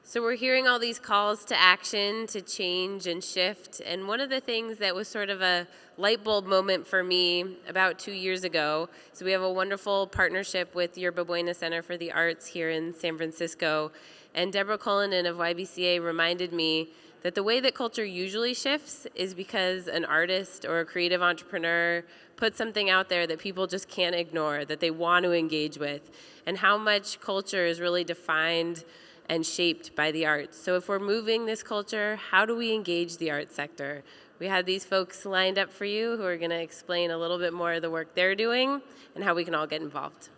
So we're hearing all these calls to action, to change and shift, and one of the things that was sort of a light bulb moment for me about 2 years ago, so we have a wonderful partnership with Yerba Buena Center for the Arts here in San Francisco, and Deborah Cullinan of YBCA reminded me that the way that culture usually shifts is because an artist or a creative entrepreneur puts something out there that people just can't ignore, that they want to engage with, and how much culture is really defined and shaped by the arts. So if we're moving this culture, how do we engage the arts sector? We had these folks lined up for you who are going to explain a little bit more of the work they're doing and how we can all get involved.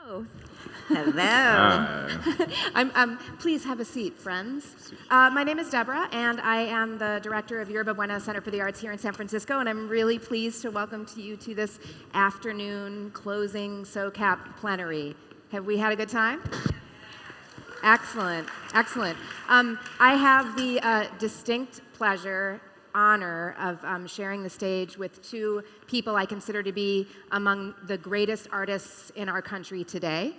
Hello. Hello. Please have a seat, friends. My name is Deborah, and I am the director of Yerba Buena Center for the Arts here in San Francisco, and I'm really pleased to welcome you to this afternoon closing SOCAP plenary. Have we had a good time? Excellent, excellent. I have the distinct pleasure, honor of sharing the stage with two people I consider to be among the greatest artists in our country today.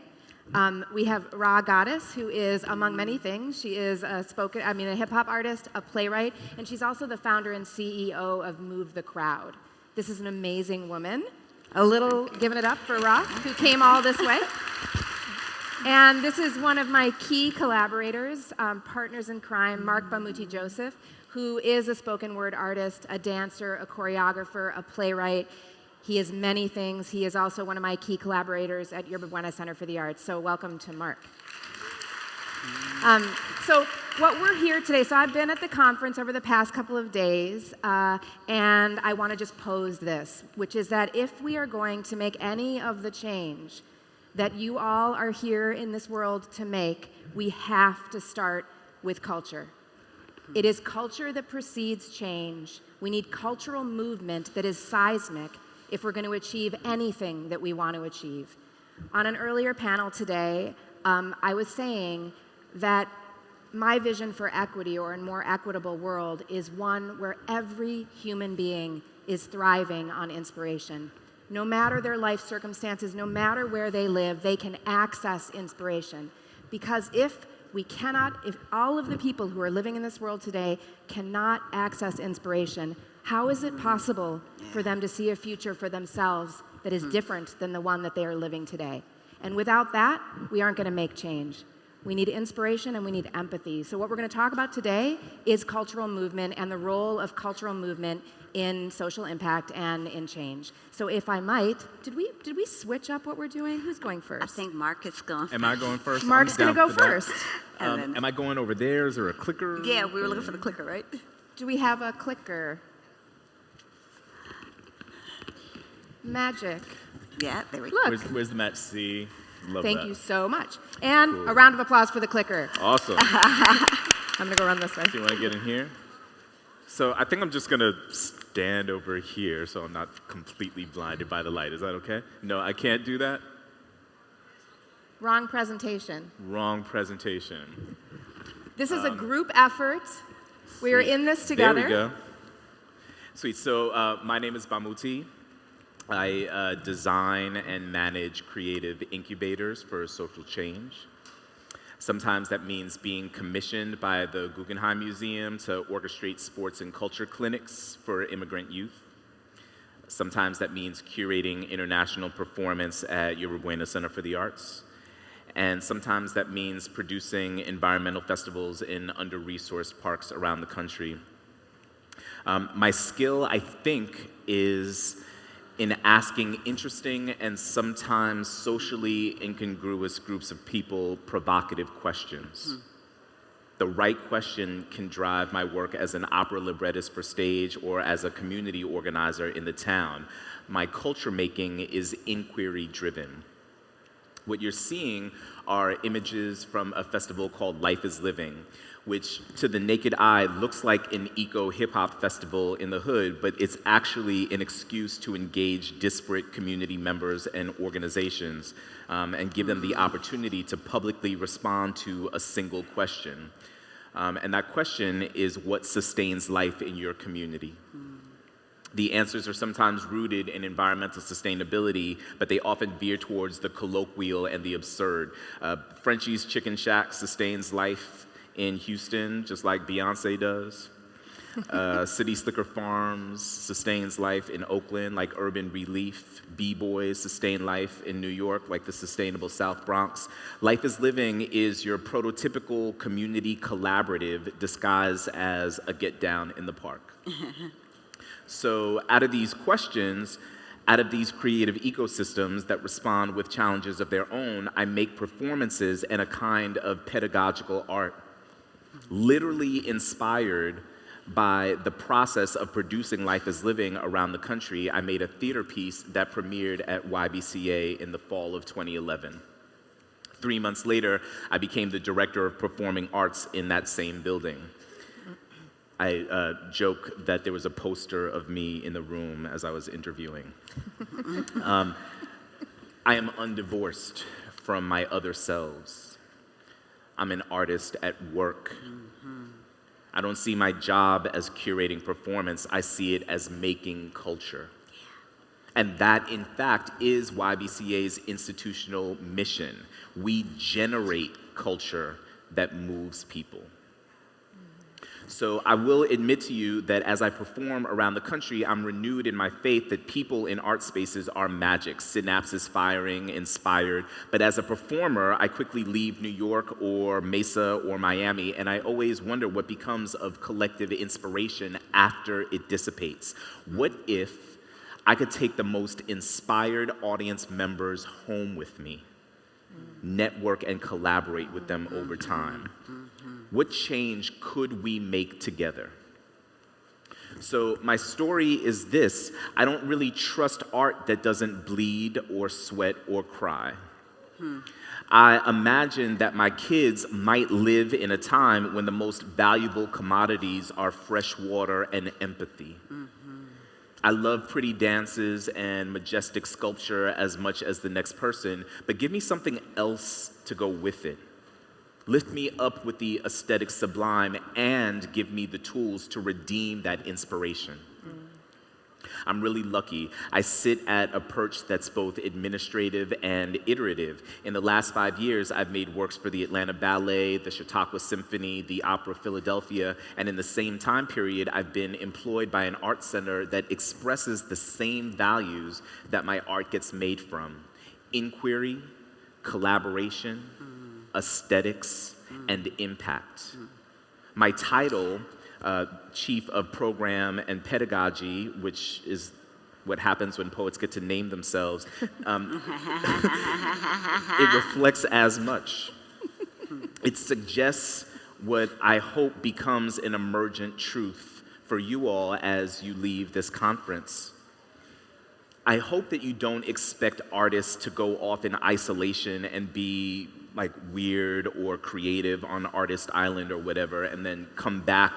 We have Ra Goddess, who is, among many things, she is a hip-hop artist, a playwright, and she's also the founder and CEO of Move the Crowd. This is an amazing woman. A little giving it up for Ra, who came all this way. And this is one of my key collaborators, partners in crime, Marc Bamuthi Joseph, who is a spoken word artist, a dancer, a choreographer, a playwright. He is many things. He is also one of my key collaborators at Yerba Buena Center for the Arts. So welcome to Marc. So what we're here today, so I've been at the conference over the past couple of days, and I want to just pose this, which is that if we are going to make any of the change that you all are here in this world to make, we have to start with culture. It is culture that precedes change. We need cultural movement that is seismic if we're going to achieve anything that we want to achieve. On an earlier panel today, I was saying that my vision for equity, or a more equitable world, is one where every human being is thriving on inspiration. No matter their life circumstances, no matter where they live, they can access inspiration. Because if all of the people who are living in this world today cannot access inspiration, how is it possible for them to see a future for themselves that is different than the one that they are living today? And without that, we aren't going to make change. We need inspiration and we need empathy. So what we're going to talk about today is cultural movement and the role of cultural movement in social impact and in change. So if I might, did we switch up what we're doing? Who's going first? I think Marc is going first. Am I going first? Marc's going to go first. Am I going over there? Is there a clicker? Yeah, we were looking for the clicker, right? Do we have a clicker? Magic. Yeah, there we go. Look. Where's the match? C? Love Thank that. you so much. And Cool. a round of applause for the clicker. Awesome. I'm going to go run this way. Do you want to get in here? So I think I'm just going to stand over here so I'm not completely blinded by the light. Is that okay? No, I can't do that? Wrong presentation. Wrong presentation. This is a group effort. We are in this together. There we go. Sweet. So my name is Bamuthi. I design and manage creative incubators for social change. Sometimes that means being commissioned by the Guggenheim Museum to orchestrate sports and culture clinics for immigrant youth. Sometimes that means curating international performance at Yerba Buena Center for the Arts. And sometimes that means producing environmental festivals in under-resourced parks around the country. My skill, I think, is in asking interesting and sometimes socially incongruous groups of people provocative questions. The right question can drive my work as an opera librettist for stage or as a community organizer in the town. My culture making is inquiry driven. What you're seeing are images from a festival called Life is Living, which to the naked eye looks like an eco-hip-hop festival in the hood, but it's actually an excuse to engage disparate community members and organizations and give them the opportunity to publicly respond to a single question. And that question is, what sustains life in your community? The answers are sometimes rooted in environmental sustainability, but they often veer towards the colloquial and the absurd. Frenchie's Chicken Shack sustains life in Houston, just like Beyonce does. City Slicker Farms sustains life in Oakland, like Urban Relief. B-Boys sustain life in New York, like the Sustainable South Bronx. Life is Living is your prototypical community collaborative disguised as a get down in the park. So out of these questions, out of these creative ecosystems that respond with challenges of their own, I make performances and a kind of pedagogical art, literally inspired by the process of producing Life is Living around the country. I made a theater piece that premiered at YBCA in the fall of 2011. 3 months later, I became the director of performing arts in that same building. I joke that there was a poster of me in the room as I was interviewing. I am undivorced from my other selves. I'm an artist at work. I don't see my job as curating performance. I see it as making culture. And that, in fact, is YBCA's institutional mission. We generate culture that moves people. So I will admit to you that as I perform around the country, I'm renewed in my faith that people in art spaces are magic, synapses firing, inspired. But as a performer, I quickly leave New York or Mesa or Miami, and I always wonder what becomes of collective inspiration after it dissipates. What if I could take the most inspired audience members home with me, network and collaborate with them over time? What change could we make together? So my story is this: I don't really trust art that doesn't bleed or sweat or cry. I imagine that my kids might live in a time when the most valuable commodities are fresh water and empathy. I love pretty dances and majestic sculpture as much as the next person, but give me something else to go with it. Lift me up with the aesthetic sublime and give me the tools to redeem that inspiration. I'm really lucky. I sit at a perch that's both administrative and iterative. In the last 5 years, I've made works for the Atlanta Ballet, the Chautauqua Symphony, the Opera Philadelphia, and in the same time period, I've been employed by an art center that expresses the same values that my art gets made from: inquiry, collaboration, aesthetics, and impact. My title, Chief of Program and Pedagogy, which is what happens when poets get to name themselves, it reflects as much. It suggests what I hope becomes an emergent truth for you all as you leave this conference. I hope that you don't expect artists to go off in isolation and be like weird or creative on Artist Island or whatever, and then come back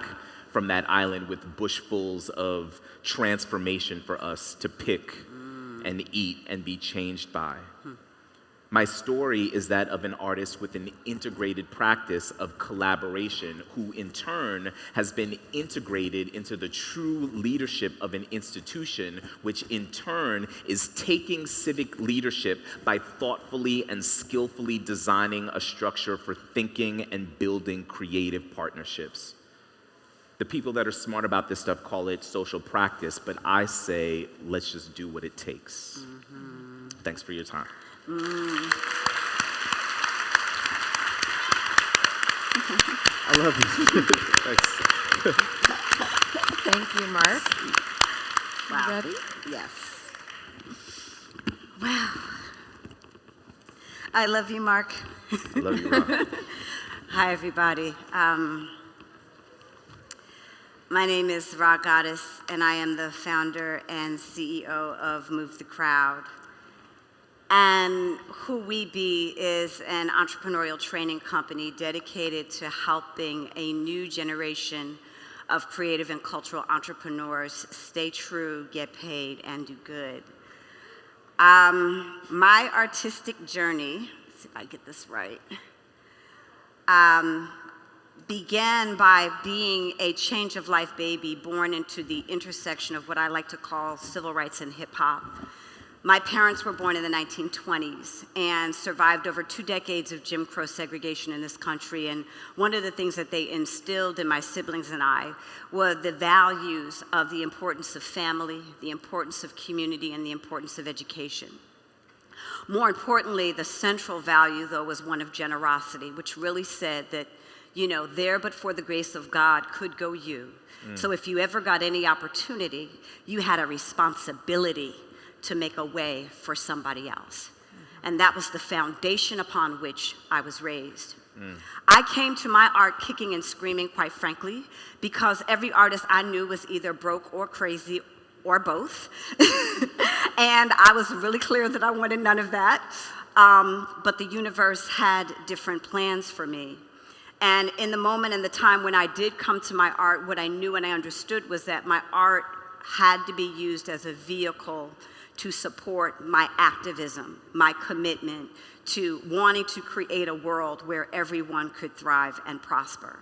from that island with bushfuls of transformation for us to pick and eat and be changed by. My story is that of an artist with an integrated practice of collaboration who in turn has been integrated into the true leadership of an institution, which in turn is taking civic leadership by thoughtfully and skillfully designing a structure for thinking and building creative partnerships. The people that are smart about this stuff call it social practice, but I say, let's just do what it takes. Thanks for your time. I love you. Thanks. Thank you, Marc. Wow. Ready? Yes. Wow. I love you, Marc. I love you, Rob. Hi, everybody. My name is Raw Goddess, and I am the founder and CEO of Move the Crowd. And Who We Be is an entrepreneurial training company dedicated to helping a new generation of creative and cultural entrepreneurs stay true, get paid, and do good. My artistic journey, let's see if I get this right, began by being a change of life baby born into the intersection of what I like to call civil rights and hip hop. My parents were born in the 1920s and survived over 2 decades of Jim Crow segregation in this country. And one of the things that they instilled in my siblings and I were the values of the importance of family, the importance of community, and the importance of education. More importantly, the central value, though, was one of generosity, which really said that, you know, there but for the grace of God could go you. So if you ever got any opportunity, you had a responsibility to make a way for somebody else. And that was the foundation upon which I was raised. I came to my art kicking and screaming, quite frankly, because every artist I knew was either broke or crazy or both. And I was really clear that I wanted none of that. But the universe had different plans for me. And in the moment and the time when I did come to my art, what I knew and I understood was that my art had to be used as a vehicle to support my activism, my commitment to wanting to create a world where everyone could thrive and prosper.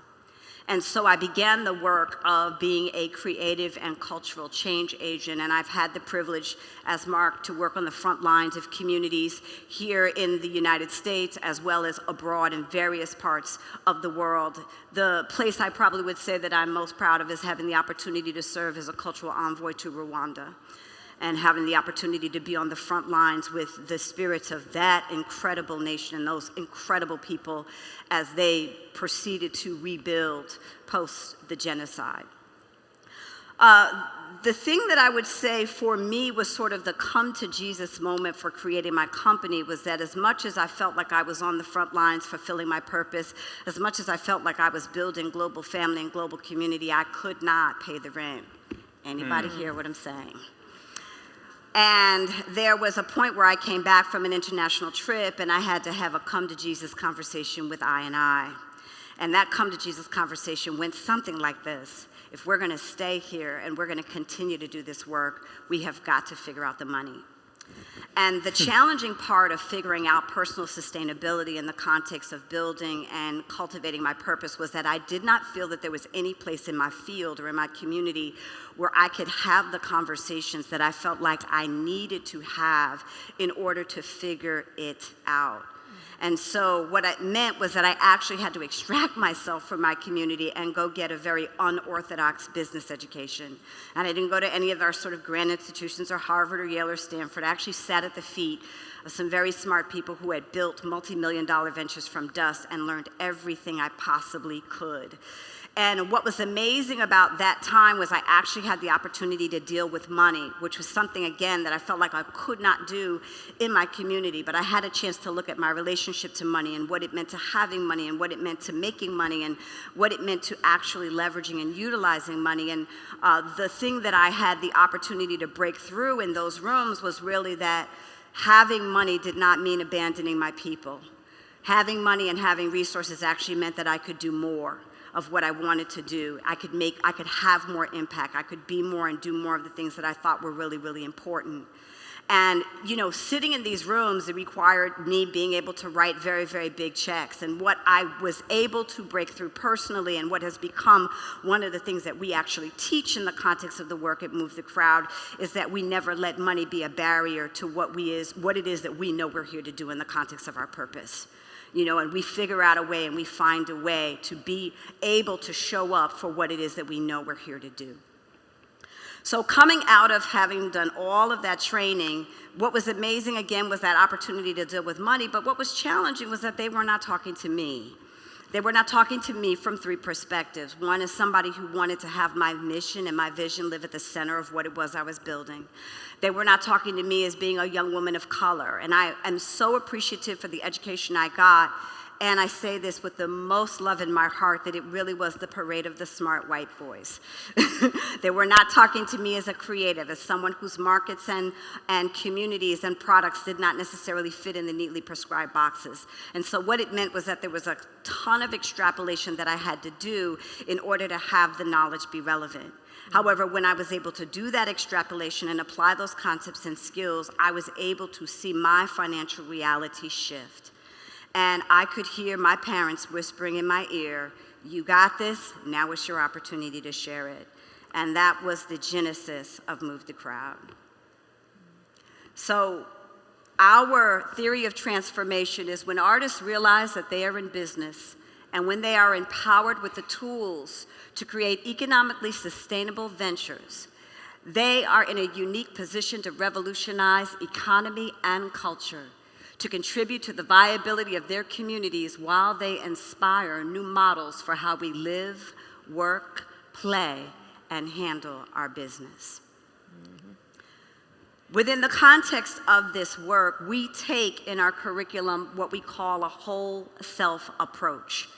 And so I began the work of being a creative and cultural change agent, and I've had the privilege, as Marc, to work on the front lines of communities here in the United States, as well as abroad in various parts of the world. The place I probably would say that I'm most proud of is having the opportunity to serve as a cultural envoy to Rwanda, and having the opportunity to be on the front lines with the spirits of that incredible nation and those incredible people as they proceeded to rebuild post the genocide. The thing that I would say for me was sort of the come to Jesus moment for creating my company was that as much as I felt like I was on the front lines fulfilling my purpose, as much as I felt like I was building global family and global community, I could not pay the rent. Anybody hear what I'm saying? And there was a point where I came back from an international trip and I had to have a come to Jesus conversation with I. And that come to Jesus conversation went something like this. If we're gonna stay here and we're gonna continue to do this work, we have got to figure out the money. And the challenging part of figuring out personal sustainability in the context of building and cultivating my purpose was that I did not feel that there was any place in my field or in my community where I could have the conversations that I felt like I needed to have in order to figure it out. And so what it meant was that I actually had to extract myself from my community and go get a very unorthodox business education. And I didn't go to any of our sort of grand institutions or Harvard or Yale or Stanford. I actually sat at the feet of some very smart people who had built multi-million-dollar ventures from dust and learned everything I possibly could. And what was amazing about that time was I actually had the opportunity to deal with money, which was something, again, that I felt like I could not do in my community. But I had a chance to look at my relationship to money and what it meant to having money and what it meant to making money and what it meant to actually leveraging and utilizing money. And the thing that I had the opportunity to break through in those rooms was really that having money did not mean abandoning my people. Having money and having resources actually meant that I could do more of what I wanted to do. I could have more impact. I could be more and do more of the things that I thought were really, really important. And, you know, sitting in these rooms, it required me being able to write very, very big checks. And what I was able to break through personally, and what has become one of the things that we actually teach in the context of the work at Move the Crowd, is that we never let money be a barrier to what it is that we know we're here to do in the context of our purpose. You know, and we figure out a way and we find a way to be able to show up for what it is that we know we're here to do. So coming out of having done all of that training, what was amazing again was that opportunity to deal with money, but what was challenging was that they were not talking to me. They were not talking to me from 3 perspectives. One is somebody who wanted to have my mission and my vision live at the center of what it was I was building. They were not talking to me as being a young woman of color. And I am so appreciative for the education I got. And I say this with the most love in my heart, that it really was the parade of the smart white boys. They were not talking to me as a creative, as someone whose markets and communities and products did not necessarily fit in the neatly prescribed boxes. And so what it meant was that there was a ton of extrapolation that I had to do in order to have the knowledge be relevant. However, when I was able to do that extrapolation and apply those concepts and skills, I was able to see my financial reality shift. And I could hear my parents whispering in my ear, You got this, now it's your opportunity to share it. And that was the genesis of Move the Crowd. So our theory of transformation is when artists realize that they are in business and when they are empowered with the tools to create economically sustainable ventures, they are in a unique position to revolutionize economy and culture, to contribute to the viability of their communities while they inspire new models for how we live, work, play, and handle our business. Within the context of this work, we take in our curriculum what we call a whole self approach.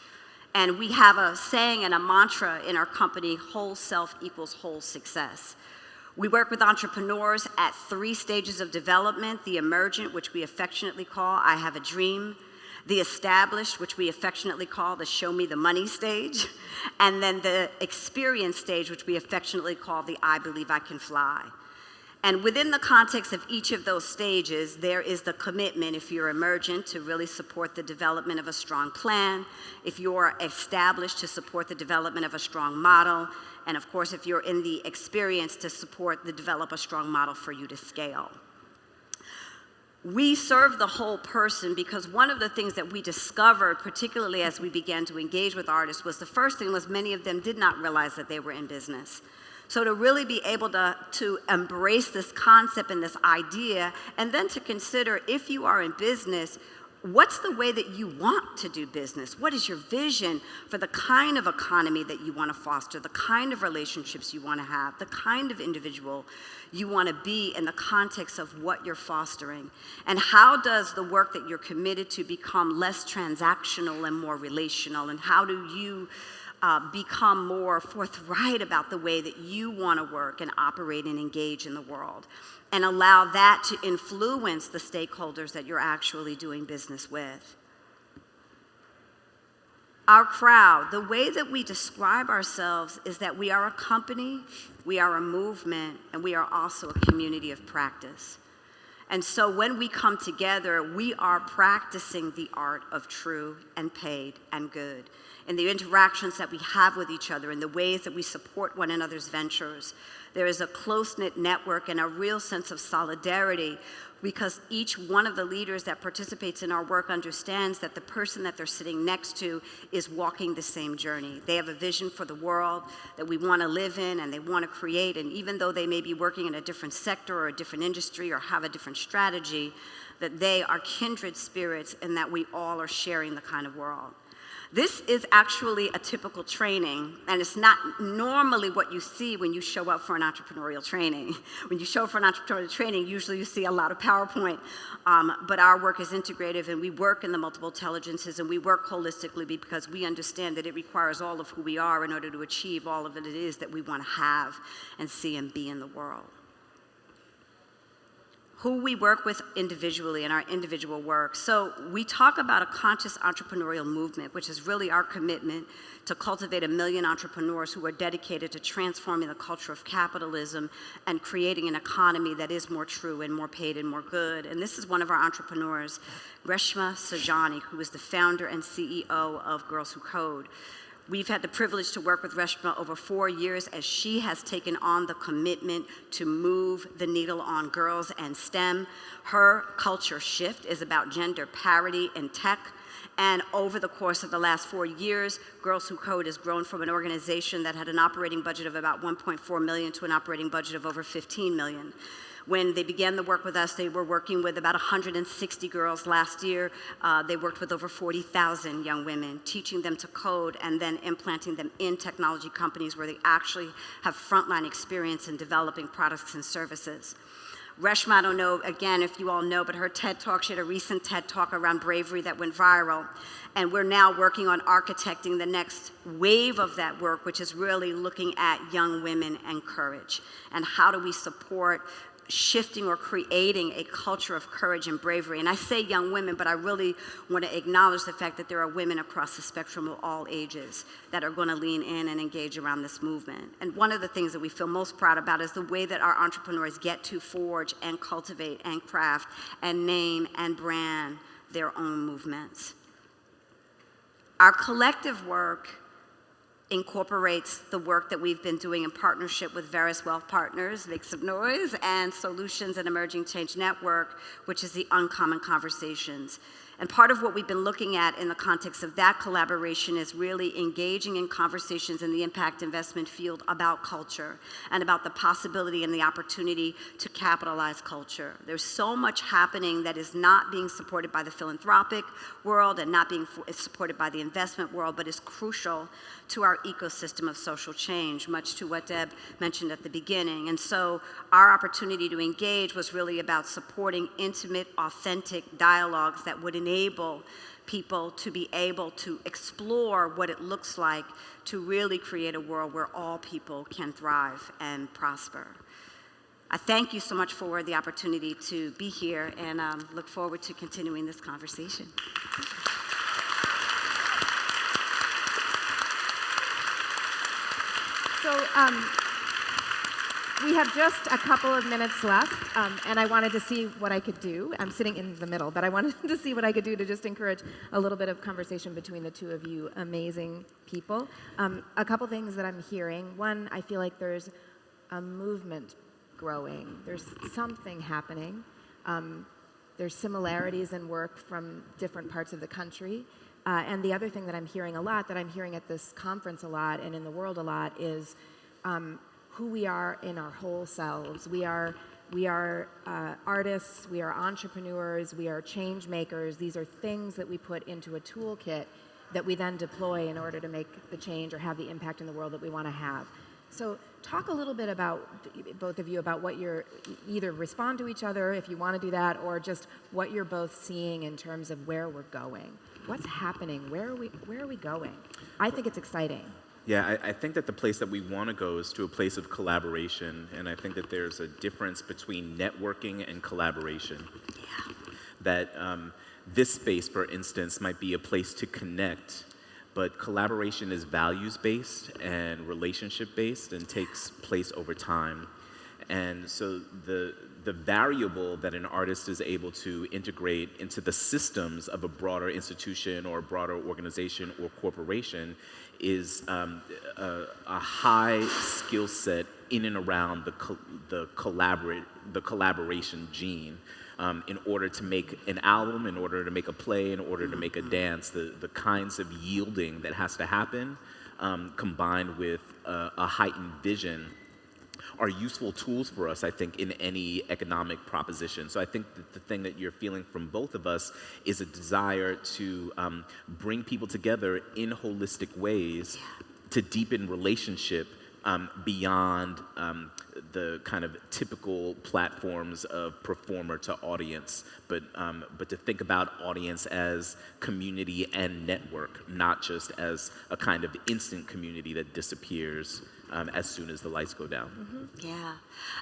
And we have a saying and a mantra in our company, whole self equals whole success. We work with entrepreneurs at 3 stages of development: the emergent, which we affectionately call I have a dream; the established, which we affectionately call the show me the money stage; and then the experienced stage, which we affectionately call the I believe I can fly. And within the context of each of those stages, there is the commitment, if you're emergent, to really support the development of a strong plan; if you're established, to support the development of a strong model; and of course, if you're in the experience, to develop a strong model for you to scale. We serve the whole person because one of the things that we discovered, particularly as we began to engage with artists, was the first thing was many of them did not realize that they were in business. So to really be able to embrace this concept and this idea, and then to consider, if you are in business, what's the way that you want to do business? What is your vision for the kind of economy that you want to foster, the kind of relationships you want to have, the kind of individual you want to be in the context of what you're fostering? And how does the work that you're committed to become less transactional and more relational? And how do you become more forthright about the way that you want to work and operate and engage in the world, and allow that to influence the stakeholders that you're actually doing business with? Our crowd, the way that we describe ourselves is that we are a company, we are a movement, and we are also a community of practice. And so when we come together, we are practicing the art of true and paid and good in the interactions that we have with each other, in the ways that we support one another's ventures. There is a close-knit network and a real sense of solidarity because each one of the leaders that participates in our work understands that the person that they're sitting next to is walking the same journey. They have a vision for the world that we want to live in and they want to create, and even though they may be working in a different sector or a different industry or have a different strategy, that they are kindred spirits and that we all are sharing the kind of world. This is actually a typical training, and it's not normally what you see when you show up for an entrepreneurial training. When you show up for an entrepreneurial training, usually you see a lot of PowerPoint, but our work is integrative, and we work in the multiple intelligences, and we work holistically because we understand that it requires all of who we are in order to achieve all of it is that we want to have and see and be in the world. Who we work with individually in our individual work. So we talk about a conscious entrepreneurial movement, which is really our commitment to cultivate 1 million entrepreneurs who are dedicated to transforming the culture of capitalism and creating an economy that is more true and more paid and more good. And this is one of our entrepreneurs, Reshma Sajani, who is the founder and CEO of Girls Who Code. We've had the privilege to work with Reshma over 4 years as she has taken on the commitment to move the needle on girls and STEM. Her culture shift is about gender parity in tech. And over the course of the last 4 years, Girls Who Code has grown from an organization that had an operating budget of about 1.4 million to an operating budget of over 15 million. When they began the work with us, they were working with about 160 girls last year. They worked with over 40,000 young women, teaching them to code and then implanting them in technology companies where they actually have frontline experience in developing products and services. Reshma, I don't know, again, if you all know, but her TED Talk, she had a recent TED Talk around bravery that went viral. And we're now working on architecting the next wave of that work, which is really looking at young women and courage. And how do we support shifting or creating a culture of courage and bravery. And I say young women, but I really want to acknowledge the fact that there are women across the spectrum of all ages that are going to lean in and engage around this movement. And one of the things that we feel most proud about is the way that our entrepreneurs get to forge and cultivate and craft and name and brand their own movements. Our collective work incorporates the work that we've been doing in partnership with various wealth partners, Make Some Noise, and Solutions and Emerging Change Network, which is the Uncommon Conversations. And part of what we've been looking at in the context of that collaboration is really engaging in conversations in the impact investment field about culture and about the possibility and the opportunity to capitalize culture. There's so much happening that is not being supported by the philanthropic world and not being supported by the investment world, but is crucial to our ecosystem of social change, much to what Deb mentioned at the beginning. And so our opportunity to engage was really about supporting intimate, authentic dialogues that would enable people to be able to explore what it looks like to really create a world where all people can thrive and prosper. I thank you so much for the opportunity to be here and look forward to continuing this conversation. So we have just a couple of minutes left, and I wanted to see what I could do. I'm sitting in the middle, but I wanted to see what I could do to just encourage a little bit of conversation between the two of you amazing people. A couple things that I'm hearing. One, I feel like there's a movement growing. There's something happening. There's similarities in work from different parts of the country. And the other thing that I'm hearing a lot, that I'm hearing at this conference a lot and in the world a lot, is who we are in our whole selves. We are artists, we are entrepreneurs, we are change makers. These are things that we put into a toolkit that we then deploy in order to make the change or have the impact in the world that we want to have. So talk a little bit about, both of you, about what you're, either respond to each other if you want to do that, or just what you're both seeing in terms of where we're going. What's happening? Where are we going? I think it's exciting. Yeah, I think that the place that we want to go is to a place of collaboration, and I think that there's a difference between networking and collaboration. Yeah. That this space, for instance, might be a place to connect, but collaboration is values-based and relationship-based and takes place over time. And so the variable that an artist is able to integrate into the systems of a broader institution or a broader organization or corporation is a high skill set in and around the collaboration gene. In order to make an album, in order to make a play, in order to make a dance, the kinds of yielding that has to happen, combined with a heightened vision, are useful tools for us, I think, in any economic proposition. So I think that the thing that you're feeling from both of us is a desire to bring people together in holistic ways to deepen relationship beyond the kind of typical platforms of performer to audience, but to think about audience as community and network, not just as a kind of instant community that disappears as soon as the lights go down. Mm-hmm. Yeah.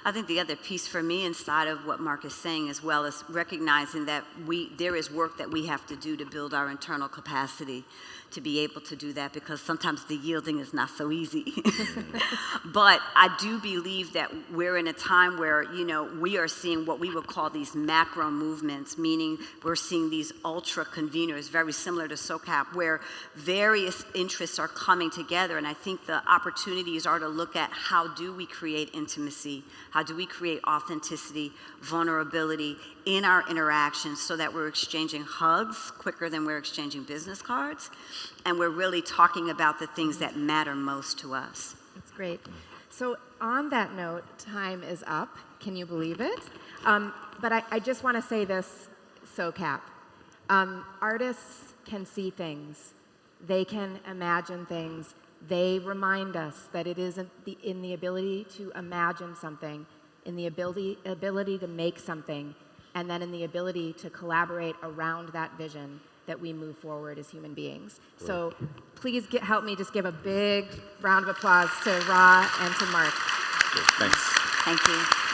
I think the other piece for me inside of what Marc is saying as well is recognizing that there is work that we have to do to build our internal capacity to be able to do that, because sometimes the yielding is not so easy. But I do believe that we're in a time where, we are seeing what we would call these macro movements, meaning we're seeing these ultra conveners, very similar to SOCAP, where various interests are coming together. And I think the opportunities are to look at how do we create intimacy, how do we create authenticity, vulnerability in our interactions so that we're exchanging hugs quicker than we're exchanging business cards. And we're really talking about the things that matter most to us. That's great. So on that note, time is up. Can you believe it? But I just want to say this, SOCAP. Artists can see things. They can imagine things. They remind us that it isn't in the ability to imagine something, in the ability to make something, and then in the ability to collaborate around that vision that we move forward as human beings. Right. So please help me just give a big round of applause to Ra and to Marc. Thanks. Thank you.